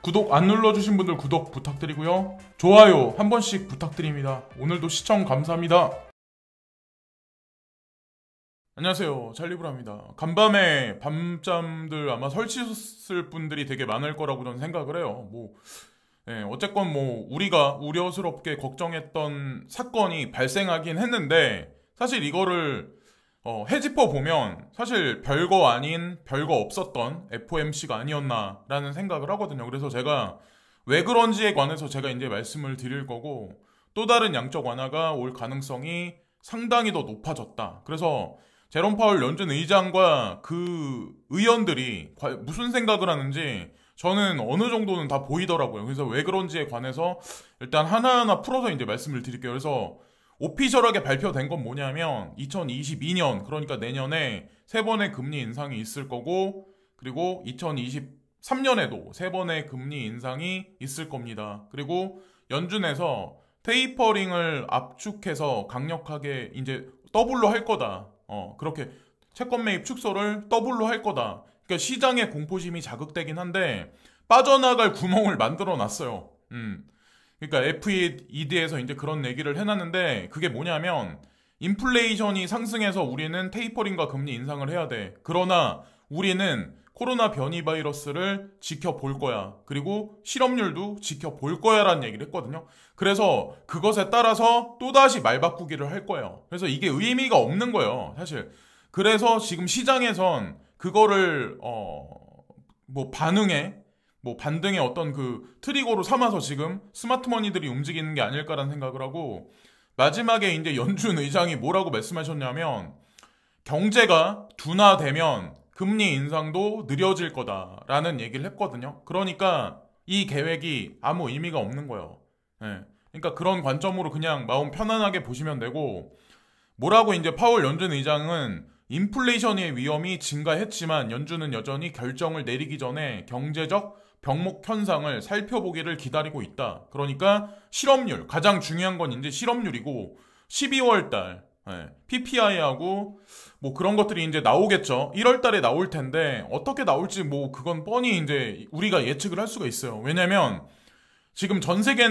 구독 안 눌러주신 분들 구독 부탁드리고요. 좋아요 한 번씩 부탁드립니다. 오늘도 시청 감사합니다. 안녕하세요, 찰리브라입니다. 간밤에 밤잠들 아마 설치했을 분들이 되게 많을 거라고 저는 생각을 해요. 어쨌건 우리가 우려스럽게 걱정했던 사건이 발생하긴 했는데, 사실 이거를 헤집어 보면 사실 별거 아닌 별거 없었던 FOMC가 아니었나라는 생각을 하거든요. 그래서 제가 왜 그런지에 관해서 제가 이제 말씀을 드릴 거고, 또 다른 양적 완화가 올 가능성이 상당히 더 높아졌다. 그래서 제롬 파월 연준 의장과 그 의원들이 무슨 생각을 하는지 저는 어느 정도는 다 보이더라고요. 그래서 왜 그런지에 관해서 일단 하나하나 풀어서 이제 말씀을 드릴게요. 그래서 오피셜하게 발표된 건 뭐냐면 2022년, 그러니까 내년에 3번의 금리 인상이 있을 거고, 그리고 2023년에도 3번의 금리 인상이 있을 겁니다. 그리고 연준에서 테이퍼링을 압축해서 강력하게 이제 더블로 할 거다. 그렇게 채권 매입 축소를 더블로 할 거다. 그러니까 시장의 공포심이 자극되긴 한데 빠져나갈 구멍을 만들어 놨어요. 그러니까 FED에서 이제 그런 얘기를 해놨는데, 그게 뭐냐면 인플레이션이 상승해서 우리는 테이퍼링과 금리 인상을 해야 돼. 그러나 우리는 코로나 변이 바이러스를 지켜볼 거야. 그리고 실업률도 지켜볼 거야 라는 얘기를 했거든요. 그래서 그것에 따라서 또다시 말 바꾸기를 할 거예요. 그래서 이게 의미가 없는 거예요, 사실. 그래서 지금 시장에선 그거를 반등의 어떤 그 트리거로 삼아서 지금 스마트머니들이 움직이는 게 아닐까라는 생각을 하고, 마지막에 이제 연준 의장이 뭐라고 말씀하셨냐면 경제가 둔화되면 금리 인상도 느려질 거다라는 얘기를 했거든요. 그러니까 이 계획이 아무 의미가 없는 거예요. 그러니까 그런 관점으로 그냥 마음 편안하게 보시면 되고, 뭐라고 이제 파월 연준 의장은 인플레이션의 위험이 증가했지만 연준은 여전히 결정을 내리기 전에 경제적 병목 현상을 살펴보기를 기다리고 있다. 그러니까 실업률, 가장 중요한 건 이제 실업률이고, 12월 달 PPI하고 그런 것들이 이제 나오겠죠. 1월 달에 나올 텐데 어떻게 나올지 그건 뻔히 이제 우리가 예측을 할 수가 있어요. 왜냐면 지금 전 세계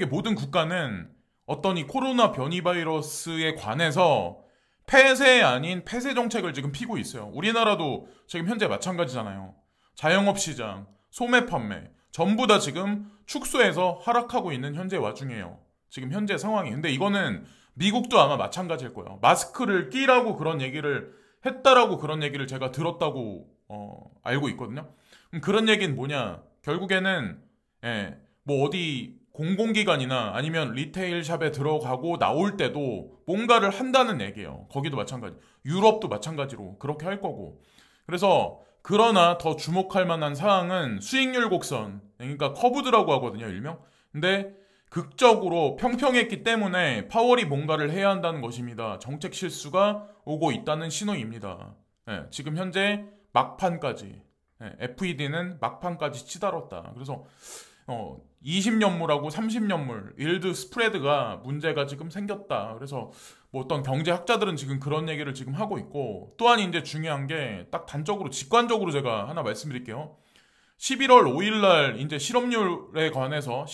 모든 국가는 어떤 이 코로나 변이 바이러스에 관해서 폐쇄 아닌 폐쇄 정책을 지금 피고 있어요. 우리나라도 지금 현재 마찬가지잖아요. 자영업 시장, 소매 판매 전부 다 지금 축소해서 하락하고 있는 현재 와중이에요. 지금 현재 상황이. 근데 이거는 미국도 아마 마찬가지일 거예요. 마스크를 끼라고 그런 얘기를 했다라고, 그런 얘기를 제가 들었다고 알고 있거든요. 그런 얘기는 뭐냐, 결국에는 어디 공공기관이나 아니면 리테일 샵에 들어가고 나올 때도 뭔가를 한다는 얘기예요. 거기도 마찬가지, 유럽도 마찬가지로 그렇게 할 거고. 그래서 그러나 더 주목할 만한 사항은 수익률 곡선, 그러니까 커브드라고 하거든요, 일명. 근데 극적으로 평평했기 때문에 파월이 뭔가를 해야 한다는 것입니다. 정책 실수가 오고 있다는 신호입니다. 지금 현재 막판까지, FED는 막판까지 치달았다. 그래서 20년물하고 30년물 일드 스프레드가 문제가 지금 생겼다. 그래서 어떤 경제학자들은 지금 그런 얘기를 지금 하고 있고, 또한 이제 중요한 게 딱 단적으로 직관적으로 제가 하나 말씀드릴게요. 11월 5일 날 이제 실업률에 관해서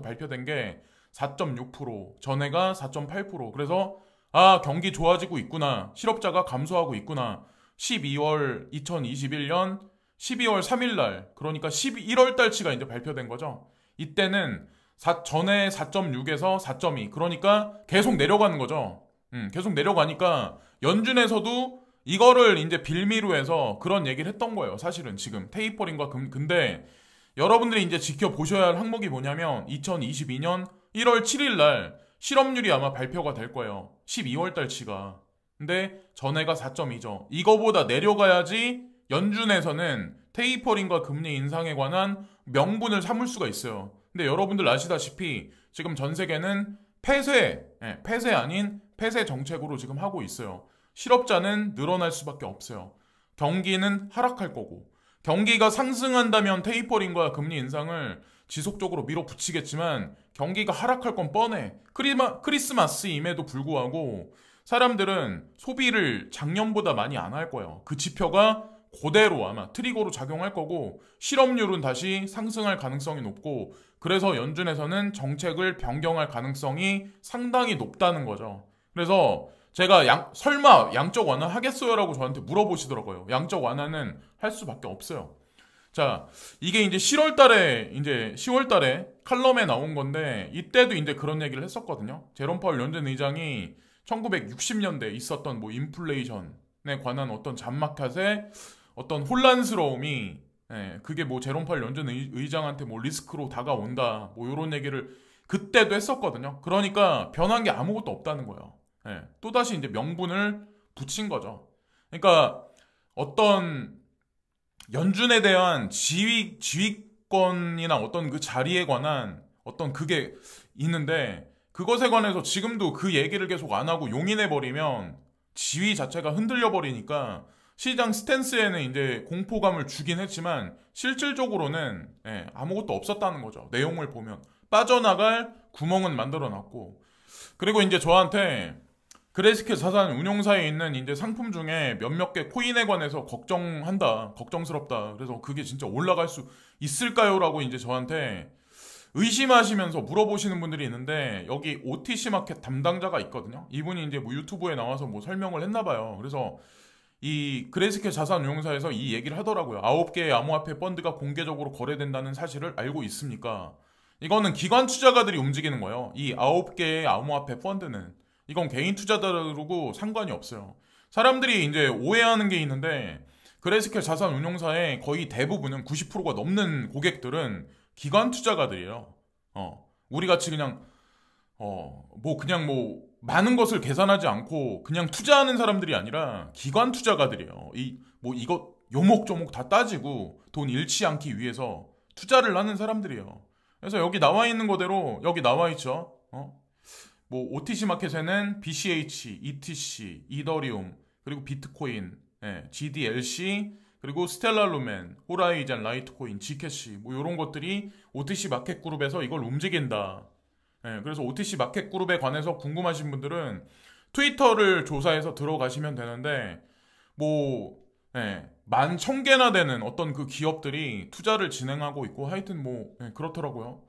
발표된 게 4.6%, 전해가 4.8%. 그래서 경기 좋아지고 있구나, 실업자가 감소하고 있구나. 2021년 12월 3일 날, 그러니까 11월 달치가 이제 발표된 거죠. 이때는 전에 4.6에서 4.2, 그러니까 계속 내려가는 거죠. 계속 내려가니까 연준에서도 이거를 이제 빌미로 해서 그런 얘기를 했던 거예요. 사실은 지금 테이퍼링과 근데 여러분들이 이제 지켜보셔야 할 항목이 뭐냐면 2022년 1월 7일 날 실업률이 아마 발표가 될 거예요. 12월 달치가. 근데 전해가 4.2죠. 이거보다 내려가야지 연준에서는 테이퍼링과 금리 인상에 관한 명분을 삼을 수가 있어요. 근데 여러분들 아시다시피 지금 전 세계는 폐쇄 아닌 폐쇄 정책으로 지금 하고 있어요. 실업자는 늘어날 수밖에 없어요. 경기는 하락할 거고, 경기가 상승한다면 테이퍼링과 금리 인상을 지속적으로 밀어붙이겠지만 경기가 하락할 건 뻔해. 크리스마스임에도 불구하고 사람들은 소비를 작년보다 많이 안 할 거예요. 그 지표가 그대로 아마 트리거로 작용할 거고 실업률은 다시 상승할 가능성이 높고 그래서 연준에서는 정책을 변경할 가능성이 상당히 높다는 거죠. 그래서 제가 설마 양적 완화 하겠어요라고 저한테 물어보시더라고요. 양적 완화는 할 수밖에 없어요. 자, 이게 이제 10월 달에 칼럼에 나온 건데 이때도 이제 그런 얘기를 했었거든요. 제롬 파월 연준 의장이 1960년대 있었던 뭐 인플레이션에 관한 어떤 잔마켓의 어떤 혼란스러움이 그게 뭐 제롬 파월 연준 의장한테 뭐 리스크로 다가온다 뭐 이런 얘기를 그때도 했었거든요. 그러니까 변한 게 아무것도 없다는 거예요. 또다시 이제 명분을 붙인 거죠. 그러니까 어떤 연준에 대한 지휘권이나 어떤 그 자리에 관한 어떤 그게 있는데 그것에 관해서 지금도 그 얘기를 계속 안 하고 용인해버리면 지위 자체가 흔들려버리니까 시장 스탠스에는 이제 공포감을 주긴 했지만 실질적으로는 아무것도 없었다는 거죠. 내용을 보면 빠져나갈 구멍은 만들어놨고 그리고 이제 저한테 그레이스케일 자산 운용사에 있는 이제 상품 중에 몇몇 개 코인에 관해서 걱정한다, 걱정스럽다. 그래서 그게 진짜 올라갈 수 있을까요? 라고 이제 저한테 의심하시면서 물어보시는 분들이 있는데 여기 OTC 마켓 담당자가 있거든요. 이분이 이제 뭐 유튜브에 나와서 뭐 설명을 했나 봐요. 그래서 이 그레이스케일 자산 운용사에서 이 얘기를 하더라고요. 9개의 암호화폐 펀드가 공개적으로 거래된다는 사실을 알고 있습니까? 이거는 기관 투자가들이 움직이는 거예요. 이 9개의 암호화폐 펀드는 이건 개인 투자자들하고 상관이 없어요. 사람들이 이제 오해하는 게 있는데 그레이스케일 자산 운용사의 거의 대부분은 90%가 넘는 고객들은 기관 투자가들이에요. 우리 같이 그냥 뭐 많은 것을 계산하지 않고 그냥 투자하는 사람들이 아니라 기관 투자가들이에요. 이거 요목조목 다 따지고 돈 잃지 않기 위해서 투자를 하는 사람들이에요. 그래서 여기 나와 있는 거대로 여기 나와 있죠. 뭐 OTC 마켓에는 BCH, ETC, 이더리움, 그리고 비트코인, GDLC, 그리고 스텔라 루멘, 호라이즌, 라이트코인, 지캐시 뭐 이런 것들이 OTC 마켓 그룹에서 이걸 움직인다. 그래서 OTC 마켓 그룹에 관해서 궁금하신 분들은 트위터를 조사해서 들어가시면 되는데 뭐 11,000개나 되는 어떤 그 기업들이 투자를 진행하고 있고 하여튼 뭐 그렇더라고요.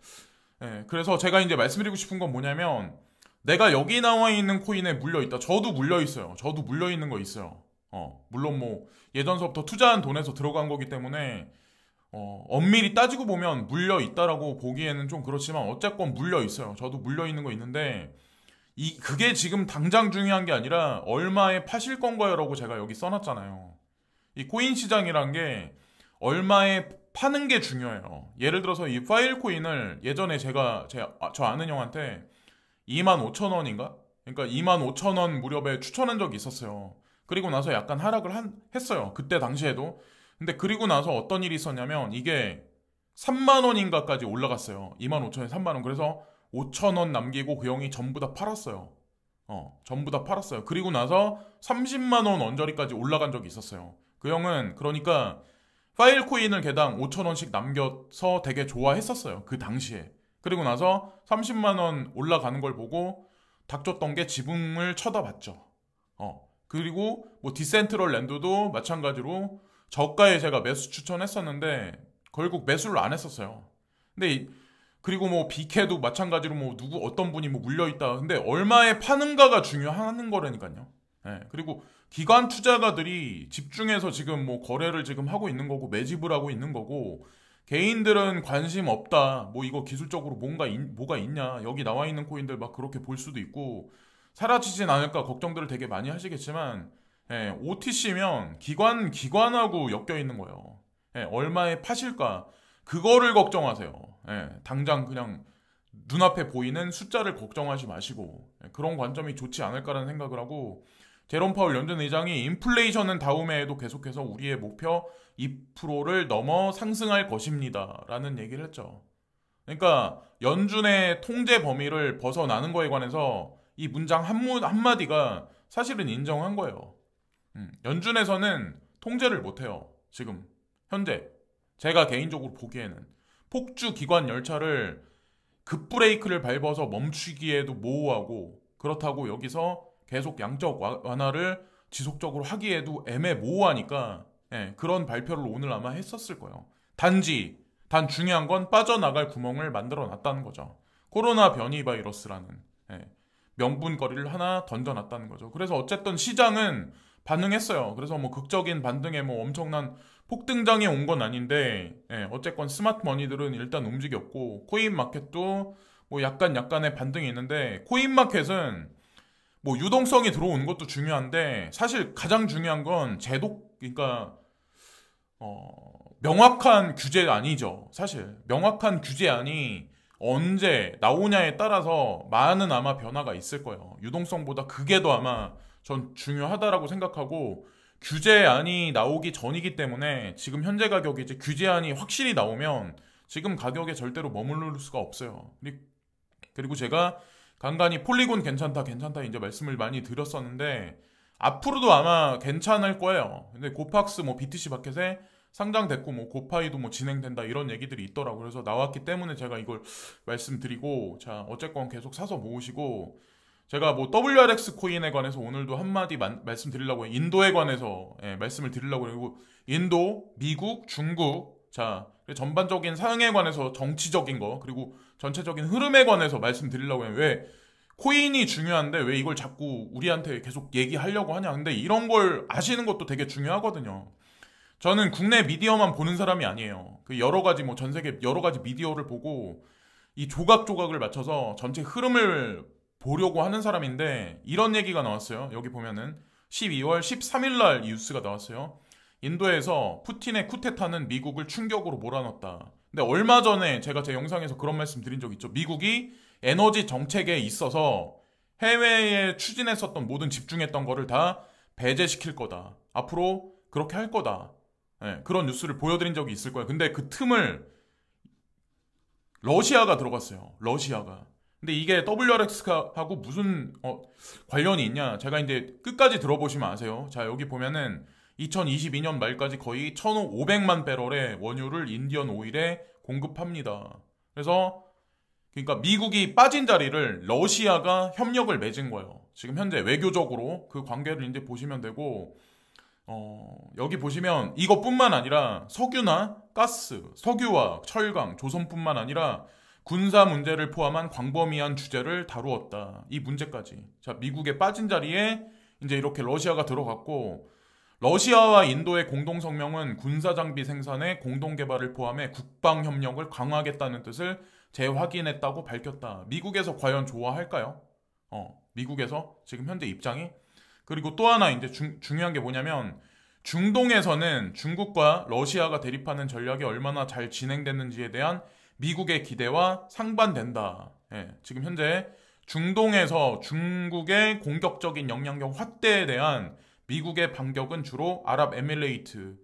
그래서 제가 이제 말씀드리고 싶은 건 뭐냐면 내가 여기 나와 있는 코인에 물려 있다. 저도 물려 있어요. 저도 물려 있는 거 있어요. 물론 뭐 예전서부터 투자한 돈에서 들어간 거기 때문에 엄밀히 따지고 보면 물려 있다라고 보기에는 좀 그렇지만 어쨌건 물려 있어요. 저도 물려 있는 거 있는데 그게 지금 당장 중요한 게 아니라 얼마에 파실 건가요라고 제가 여기 써놨잖아요. 이 코인 시장이란 게 얼마에 파는 게 중요해요. 예를 들어서 이 파일 코인을 예전에 저 아는 형한테 25,000원인가? 그러니까 25,000원 무렵에 추천한 적이 있었어요. 그리고 나서 약간 하락을 했어요. 그때 당시에도. 근데 그리고 나서 어떤 일이 있었냐면 이게 3만원인가까지 올라갔어요. 25,000원에 3만원. 그래서 5,000원 남기고 그 형이 전부 다 팔았어요. 전부 다 팔았어요. 그리고 나서 30만원 언저리까지 올라간 적이 있었어요. 그 형은 그러니까 파일 코인을 개당 5,000원씩 남겨서 되게 좋아했었어요. 그 당시에. 그리고 나서 30만원 올라가는 걸 보고 닥쳤던 게 지붕을 쳐다봤죠. 그리고 뭐 디센트럴 랜드도 마찬가지로 저가에 제가 매수 추천했었는데 결국 매수를 안 했었어요. 근데 그리고 뭐 비케도 마찬가지로 뭐 어떤 분이 뭐 물려있다. 근데 얼마에 파는가가 중요한 거라니까요. 그리고 기관 투자가들이 집중해서 지금 뭐 거래를 지금 하고 있는 거고 매집을 하고 있는 거고 개인들은 관심 없다. 뭐 이거 기술적으로 뭐가 있냐. 여기 나와 있는 코인들 막 그렇게 볼 수도 있고 사라지진 않을까 걱정들을 되게 많이 하시겠지만 OTC면 기관하고 엮여 있는 거예요. 얼마에 파실까? 그거를 걱정하세요. 당장 그냥 눈앞에 보이는 숫자를 걱정하지 마시고 그런 관점이 좋지 않을까라는 생각을 하고 제롬 파월 연준 의장이 인플레이션은 다음 해에도 계속해서 우리의 목표 2%를 넘어 상승할 것입니다. 라는 얘기를 했죠. 그러니까 연준의 통제 범위를 벗어나는 거에 관해서 이 문장 한마디가 사실은 인정한 거예요. 연준에서는 통제를 못해요. 지금 현재 제가 개인적으로 보기에는 폭주 기관 열차를 급브레이크를 밟아서 멈추기에도 모호하고 그렇다고 여기서 계속 양적 완화를 지속적으로 하기에도 애매모호하니까 그런 발표를 오늘 아마 했었을 거예요. 단 중요한 건 빠져나갈 구멍을 만들어 놨다는 거죠. 코로나 변이 바이러스라는 명분거리를 하나 던져놨다는 거죠. 그래서 어쨌든 시장은 반응했어요. 그래서 뭐 극적인 반등에 뭐 엄청난 폭등장에 온 건 아닌데 어쨌건 스마트 머니들은 일단 움직였고 코인 마켓도 뭐 약간의 반등이 있는데 코인 마켓은 뭐 유동성이 들어오는 것도 중요한데 사실 가장 중요한 건 그러니까 명확한 규제안이죠. 사실 명확한 규제안이 언제 나오냐에 따라서 많은 아마 변화가 있을 거예요. 유동성보다 그게 더 아마 전 중요하다라고 생각하고 규제안이 나오기 전이기 때문에 지금 현재 가격이 이제 규제안이 확실히 나오면 지금 가격에 절대로 머무를 수가 없어요. 그리고 제가 간간히 폴리곤 괜찮다 이제 말씀을 많이 드렸었는데 앞으로도 아마 괜찮을 거예요. 근데 고팍스 뭐 BTC 마켓에 상장됐고 뭐 고파이도 뭐 진행된다 이런 얘기들이 있더라고요. 그래서 나왔기 때문에 제가 이걸 말씀드리고 자 어쨌건 계속 사서 모으시고 제가 뭐 WRX 코인에 관해서 오늘도 한마디 말씀드리려고 해요. 인도에 관해서 말씀을 드리려고 해요. 인도, 미국, 중국 자 전반적인 상황에 관해서 정치적인 거 그리고 전체적인 흐름에 관해서 말씀드리려고 해요. 왜 코인이 중요한데 왜 이걸 자꾸 우리한테 계속 얘기하려고 하냐. 근데 이런 걸 아시는 것도 되게 중요하거든요. 저는 국내 미디어만 보는 사람이 아니에요. 그 여러 가지 뭐 전 세계 여러 가지 미디어를 보고 이 조각조각을 맞춰서 전체 흐름을 보려고 하는 사람인데 이런 얘기가 나왔어요. 여기 보면은 12월 13일 날 이 뉴스가 나왔어요. 인도에서 푸틴의 쿠데타는 미국을 충격으로 몰아넣었다. 근데 얼마 전에 제가 제 영상에서 그런 말씀 드린 적 있죠. 미국이 에너지 정책에 있어서 해외에 추진했었던 모든 집중했던 거를 다 배제시킬 거다. 앞으로 그렇게 할 거다. 그런 뉴스를 보여드린 적이 있을 거예요. 근데 그 틈을 러시아가 들어갔어요. 러시아가. 근데 이게 WRX하고 무슨 관련이 있냐? 제가 이제 끝까지 들어보시면 아세요. 자 여기 보면은 2022년 말까지 거의 1,500만 배럴의 원유를 인디언 오일에 공급합니다. 그래서 그러니까 미국이 빠진 자리를 러시아가 협력을 맺은 거예요. 지금 현재 외교적으로 그 관계를 이제 보시면 되고 여기 보시면 이것뿐만 아니라 석유나 가스, 석유와 철강, 조선뿐만 아니라 군사 문제를 포함한 광범위한 주제를 다루었다. 이 문제까지. 자, 미국의 빠진 자리에 이제 이렇게 러시아가 들어갔고 러시아와 인도의 공동성명은 군사장비 생산의 공동개발을 포함해 국방협력을 강화하겠다는 뜻을 재확인했다고 밝혔다. 미국에서 과연 좋아할까요? 미국에서 지금 현재 입장이? 그리고 또 하나 이제 중요한 게 뭐냐면 중동에서는 중국과 러시아가 대립하는 전략이 얼마나 잘 진행됐는지에 대한 미국의 기대와 상반된다. 지금 현재 중동에서 중국의 공격적인 영향력 확대에 대한 미국의 반격은 주로 아랍에미레이트,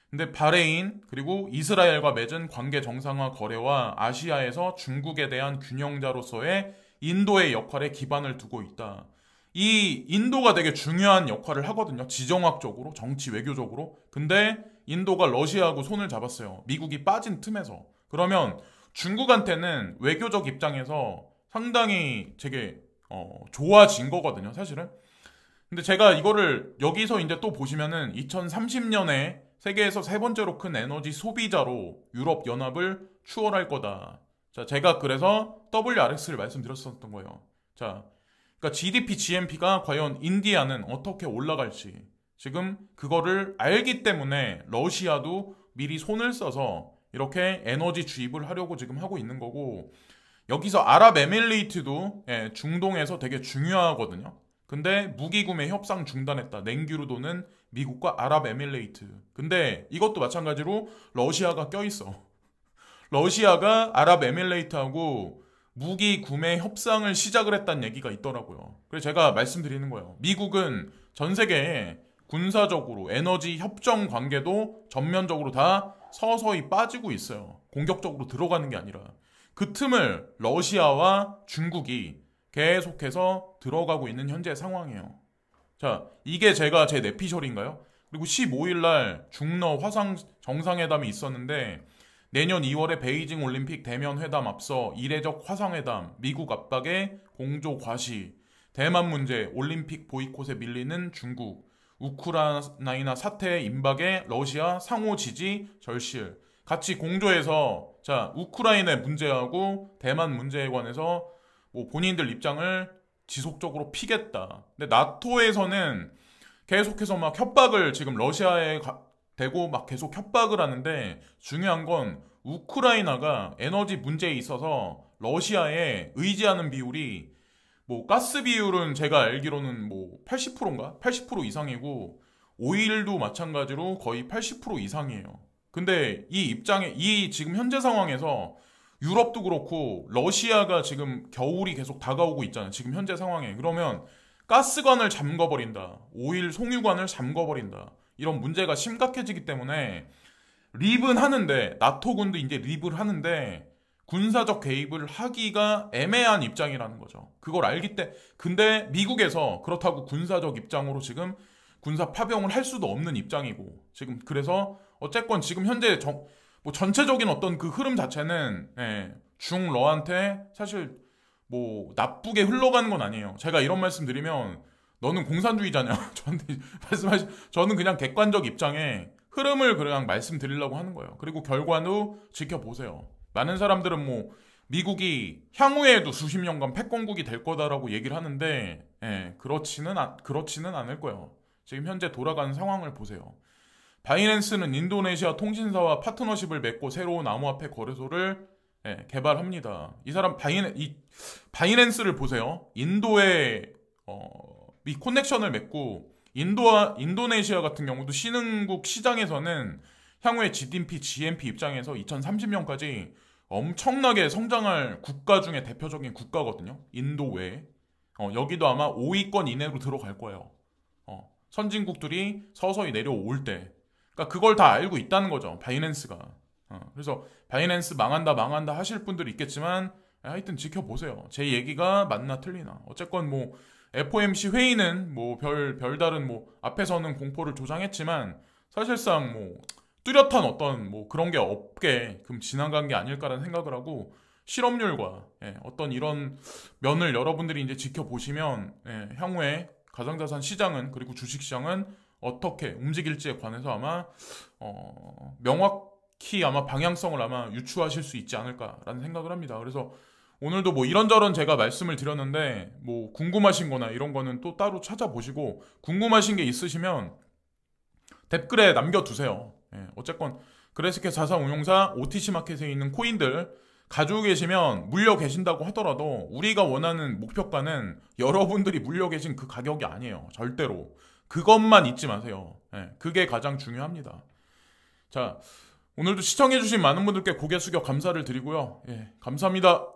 근데 바레인 그리고 이스라엘과 맺은 관계 정상화 거래와 아시아에서 중국에 대한 균형자로서의 인도의 역할에 기반을 두고 있다. 이 인도가 되게 중요한 역할을 하거든요. 지정학적으로, 정치 외교적으로. 근데 인도가 러시아하고 손을 잡았어요. 미국이 빠진 틈에서. 그러면 중국한테는 외교적 입장에서 상당히 되게 좋아진 거거든요. 사실은. 근데 제가 이거를 여기서 이제 또 보시면은 2030년에 세계에서 세 번째로 큰 에너지 소비자로 유럽 연합을 추월할 거다. 자, 제가 그래서 WRX를 말씀드렸었던 거예요. 자, 그러니까 GDP, GNP가 과연 인디아는 어떻게 올라갈지 지금 그거를 알기 때문에 러시아도 미리 손을 써서 이렇게 에너지 주입을 하려고 지금 하고 있는 거고 여기서 아랍에미레이트도 중동에서 되게 중요하거든요. 근데 무기 구매 협상 중단했다. 냉기로 도는 미국과 아랍에미레이트. 근데 이것도 마찬가지로 러시아가 껴있어. 러시아가 아랍에미레이트하고 무기 구매 협상을 시작을 했다는 얘기가 있더라고요. 그래서 제가 말씀드리는 거예요. 미국은 전 세계에 군사적으로 에너지 협정 관계도 전면적으로 다 서서히 빠지고 있어요. 공격적으로 들어가는 게 아니라. 그 틈을 러시아와 중국이 계속해서 들어가고 있는 현재 상황이에요. 자, 이게 제가 제 내피셜인가요? 그리고 15일날 중러 화상 정상회담이 있었는데 내년 2월에 베이징 올림픽 대면 회담 앞서 이례적 화상회담, 미국 압박에 공조 과시, 대만 문제, 올림픽 보이콧에 밀리는 중국, 우크라이나 사태 임박에 러시아 상호 지지 절실 같이 공조해서 자 우크라이나 문제하고 대만 문제에 관해서 뭐 본인들 입장을 지속적으로 피겠다. 근데 나토에서는 계속해서 막 협박을 지금 러시아에 대고 막 계속 협박을 하는데 중요한 건 우크라이나가 에너지 문제에 있어서 러시아에 의지하는 비율이 뭐 가스 비율은 제가 알기로는 뭐 80%인가? 80% 이상이고 오일도 마찬가지로 거의 80% 이상이에요. 근데 이 지금 현재 상황에서 유럽도 그렇고 러시아가 지금 겨울이 계속 다가오고 있잖아요. 지금 현재 상황에. 그러면 가스관을 잠궈버린다. 오일 송유관을 잠궈버린다. 이런 문제가 심각해지기 때문에 립은 하는데 나토군도 이제 립을 하는데 군사적 개입을 하기가 애매한 입장이라는 거죠. 그걸 알기 때문에 근데 미국에서 그렇다고 군사적 입장으로 지금 군사 파병을 할 수도 없는 입장이고 지금 그래서 어쨌건 지금 현재 뭐 전체적인 어떤 그 흐름 자체는 중러한테 사실 뭐 나쁘게 흘러가는 건 아니에요. 제가 이런 말씀 드리면 너는 공산주의자냐? 저한테 저는 그냥 객관적 입장에 흐름을 그냥 말씀드리려고 하는 거예요. 그리고 결과도 지켜보세요. 많은 사람들은 뭐 미국이 향후에도 수십 년간 패권국이 될 거다라고 얘기를 하는데 그렇지는 않을 거예요. 지금 현재 돌아가는 상황을 보세요. 바이낸스는 인도네시아 통신사와 파트너십을 맺고 새로운 암호화폐 거래소를 개발합니다. 이 사람 바이낸스를 보세요. 인도에 이 커넥션을 맺고 인도네시아 같은 경우도 신흥국 시장에서는 향후에 GMP 입장에서 2030년까지 엄청나게 성장할 국가 중에 대표적인 국가거든요. 인도 외에. 여기도 아마 5위권 이내로 들어갈 거예요. 선진국들이 서서히 내려올 때. 그러니까 그걸 다 알고 있다는 거죠. 바이낸스가. 그래서 바이낸스 망한다 하실 분들이 있겠지만 하여튼 지켜보세요. 제 얘기가 맞나 틀리나. 어쨌건 뭐 FOMC 회의는 뭐 별다른 뭐 앞에서는 공포를 조장했지만 사실상 뭐 뚜렷한 어떤 뭐 그런 게 없게 금 지나간 게 아닐까라는 생각을 하고 실업률과 어떤 이런 면을 여러분들이 이제 지켜보시면 향후에 가상자산 시장은 그리고 주식시장은 어떻게 움직일지에 관해서 아마 명확히 아마 방향성을 아마 유추하실 수 있지 않을까라는 생각을 합니다. 그래서 오늘도 뭐 이런저런 제가 말씀을 드렸는데 뭐 궁금하신 거나 이런 거는 또 따로 찾아보시고 궁금하신 게 있으시면 댓글에 남겨두세요. 어쨌건 그래스켓 자산운용사 OTC 마켓에 있는 코인들 가지고 계시면 물려 계신다고 하더라도 우리가 원하는 목표가는 여러분들이 물려 계신 그 가격이 아니에요. 절대로. 그것만 잊지 마세요. 그게 가장 중요합니다. 자, 오늘도 시청해주신 많은 분들께 고개 숙여 감사를 드리고요. 감사합니다.